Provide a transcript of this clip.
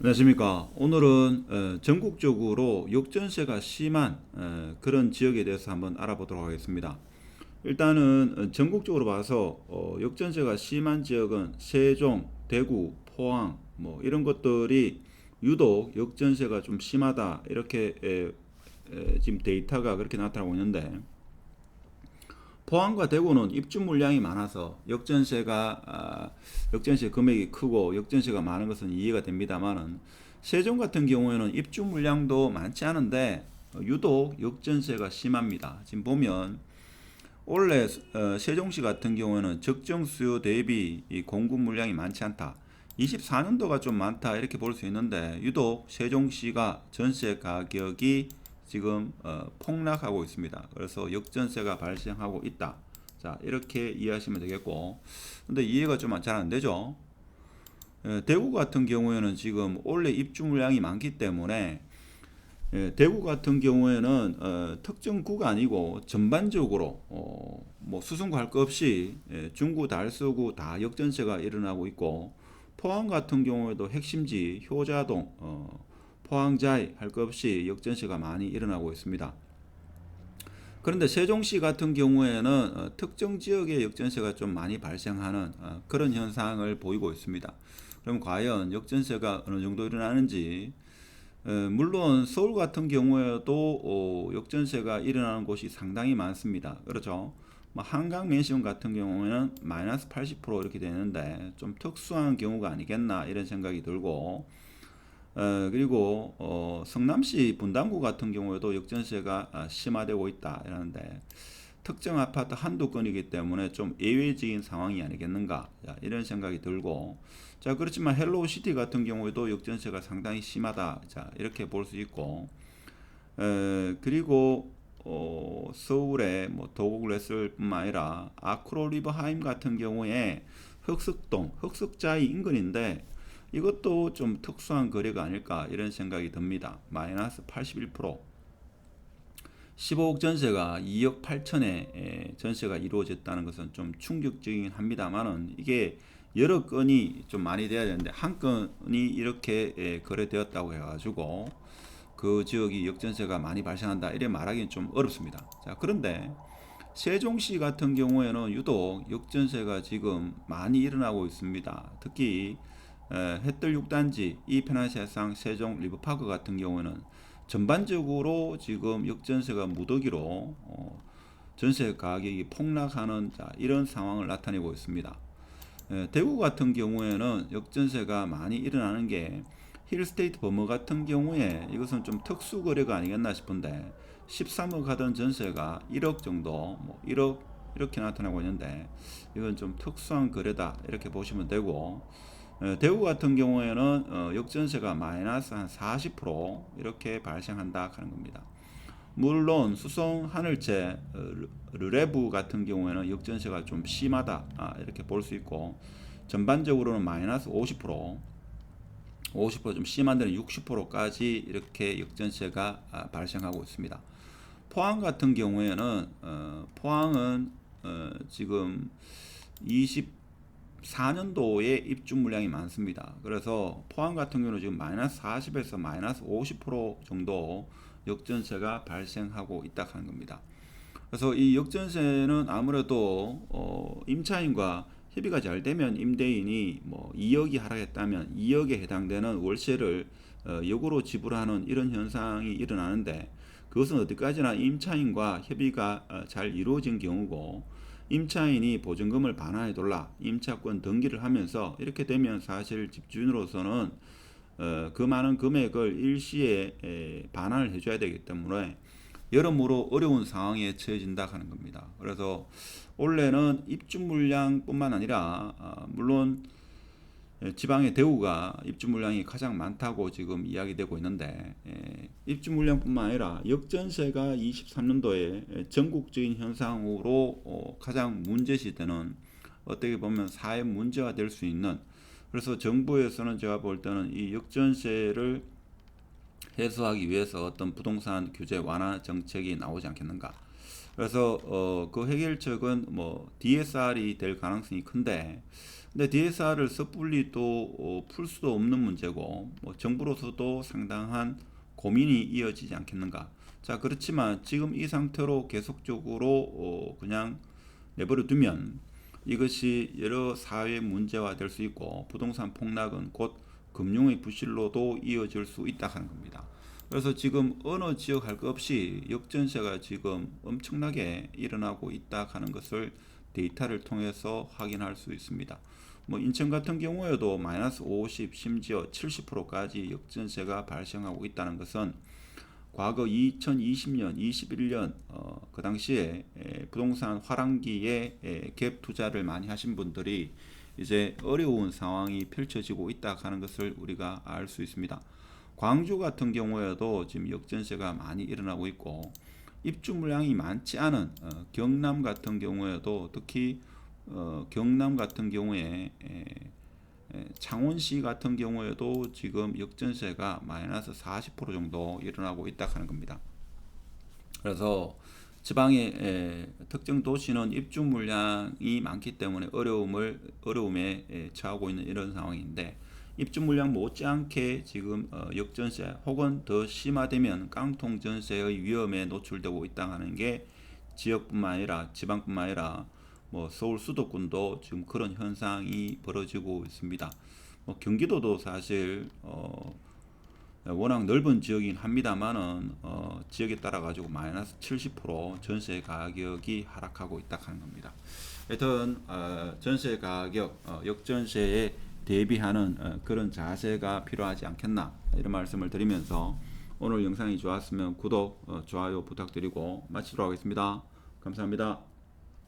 안녕하십니까. 오늘은 전국적으로 역전세가 심한 그런 지역에 대해서 한번 알아보도록 하겠습니다. 일단은 전국적으로 봐서 역전세가 심한 지역은 세종, 대구, 포항 뭐 이런 것들이 유독 역전세가 좀 심하다 이렇게 지금 데이터가 그렇게 나타나고 있는데, 포항과 대구는 입주 물량이 많아서 역전세 금액이 크고 역전세가 많은 것은 이해가 됩니다만은, 세종 같은 경우에는 입주 물량도 많지 않은데 유독 역전세가 심합니다. 지금 보면 원래 세종시 같은 경우에는 적정 수요 대비 이 공급 물량이 많지 않다, 24년도가 좀 많다 이렇게 볼 수 있는데, 유독 세종시가 전세 가격이 지금 폭락하고 있습니다. 그래서 역전세가 발생하고 있다. 자, 이렇게 이해하시면 되겠고, 근데 이해가 좀 잘 안 되죠. 대구 같은 경우에는 지금 원래 입주 물량이 많기 때문에, 대구 같은 경우에는 특정 구가 아니고 전반적으로 뭐 수승구 할 거 없이 중구, 달서구 다 역전세가 일어나고 있고, 포항 같은 경우에도 핵심지 효자동, 포항자이 할 거 없이 역전세가 많이 일어나고 있습니다. 그런데 세종시 같은 경우에는 특정 지역의 역전세가 좀 많이 발생하는 그런 현상을 보이고 있습니다. 그럼 과연 역전세가 어느 정도 일어나는지, 물론 서울 같은 경우에도 역전세가 일어나는 곳이 상당히 많습니다. 그렇죠? 뭐 한강 맨션 같은 경우에는 마이너스 80% 이렇게 되는데 좀 특수한 경우가 아니겠나 이런 생각이 들고, 그리고 성남시 분당구 같은 경우에도 역전세가 심화되고 있다 이러는데, 특정 아파트 한두 건이기 때문에 좀 예외적인 상황이 아니겠는가, 이런 생각이 들고, 자, 그렇지만 헬로우시티 같은 경우에도 역전세가 상당히 심하다, 자, 이렇게 볼 수 있고, 그리고 서울의 뭐 도곡레슬뿐만 아니라 아크로리버하임 같은 경우에 흑석동, 흑석자이 인근인데 이것도 좀 특수한 거래가 아닐까 이런 생각이 듭니다. 마이너스 81%, 15억 전세가 2억 8천에 전세가 이루어졌다는 것은 좀 충격적이긴 합니다만은, 이게 여러 건이 좀 많이 돼야 되는데 한 건이 이렇게 거래되었다고 해가지고 그 지역이 역전세가 많이 발생한다 이래 말하기는 좀 어렵습니다. 자, 그런데 세종시 같은 경우에는 유독 역전세가 지금 많이 일어나고 있습니다. 특히 햇들 6단지, 이편한세상, 세종, 리버파크 같은 경우에는 전반적으로 지금 역전세가 무더기로 전세 가격이 폭락하는, 이런 상황을 나타내고 있습니다. 대구 같은 경우에는 역전세가 많이 일어나는 게, 힐스테이트 버머 같은 경우에 이것은 좀 특수 거래가 아니겠나 싶은데 13억 하던 전세가 1억 정도, 뭐 1억 이렇게 나타나고 있는데 이건 좀 특수한 거래다 이렇게 보시면 되고, 대구 같은 경우에는 역전세가 마이너스 한 40% 이렇게 발생한다 하는 겁니다. 물론 수성 하늘채 르레브 같은 경우에는 역전세가 좀 심하다, 이렇게 볼 수 있고, 전반적으로는 마이너스 50%좀 심한 데는 60%까지 이렇게 역전세가 발생하고 있습니다. 포항 같은 경우에는 포항은 지금 24년도에 입주 물량이 많습니다. 그래서 포항 같은 경우는 지금 마이너스 40에서 마이너스 50% 정도 역전세가 발생하고 있다 하는 겁니다. 그래서 이 역전세는 아무래도 임차인과 협의가 잘 되면 임대인이 뭐 2억이 하락했다면 2억에 해당되는 월세를 역으로 지불하는 이런 현상이 일어나는데, 그것은 어디까지나 임차인과 협의가 잘 이루어진 경우고, 임차인이 보증금을 반환해 돌라 임차권 등기를 하면서 이렇게 되면 사실 집주인으로서는 그 많은 금액을 일시에 반환을 해줘야 되기 때문에 여러모로 어려운 상황에 처해진다 하는 겁니다. 그래서 원래는 입주 물량뿐만 아니라 물론 지방의 대구가 입주 물량이 가장 많다고 지금 이야기되고 있는데, 입주 물량뿐만 아니라 역전세가 23년도에 전국적인 현상으로 가장 문제시되는, 어떻게 보면 사회 문제가 될 수 있는, 그래서 정부에서는 제가 볼 때는 이 역전세를 해소하기 위해서 어떤 부동산 규제 완화 정책이 나오지 않겠는가. 그래서 그 해결책은 뭐 DSR이 될 가능성이 큰데, 근데 DSR을 섣불리 또 풀 수도 없는 문제고 뭐 정부로서도 상당한 고민이 이어지지 않겠는가. 자, 그렇지만 지금 이 상태로 계속적으로 그냥 내버려 두면 이것이 여러 사회 문제화 될 수 있고 부동산 폭락은 곧 금융의 부실로도 이어질 수 있다 하는 겁니다. 그래서 지금 어느 지역 할 것 없이 역전세가 지금 엄청나게 일어나고 있다 하는 것을 데이터를 통해서 확인할 수 있습니다. 뭐 인천 같은 경우에도 마이너스 50 심지어 70%까지 역전세가 발생하고 있다는 것은 과거 2020년, 21년 그 당시에 부동산 화랑기에 갭 투자를 많이 하신 분들이 이제 어려운 상황이 펼쳐지고 있다 하는 것을 우리가 알 수 있습니다. 광주 같은 경우에도 지금 역전세가 많이 일어나고 있고 입주 물량이 많지 않은 경남 같은 경우에도 특히 경남 같은 경우에 창원시 같은 경우에도 지금 역전세가 마이너스 40% 정도 일어나고 있다 하는 겁니다. 그래서 지방의 특정 도시는 입주 물량이 많기 때문에 어려움에 처하고 있는 이런 상황인데 입주 물량 못지않게 지금 역전세 혹은 더 심화되면 깡통 전세의 위험에 노출되고 있다는 게 지역뿐만 아니라 지방뿐만 아니라 뭐 서울 수도권도 지금 그런 현상이 벌어지고 있습니다. 뭐 경기도도 사실 워낙 넓은 지역이긴 합니다만은 지역에 따라 가지고 마이너스 70% 전세 가격이 하락하고 있다 하는 겁니다. 하여튼 전세 가격 역전세에 대비하는 그런 자세가 필요하지 않겠나 이런 말씀을 드리면서 오늘 영상이 좋았으면 구독, 좋아요 부탁드리고 마치도록 하겠습니다. 감사합니다.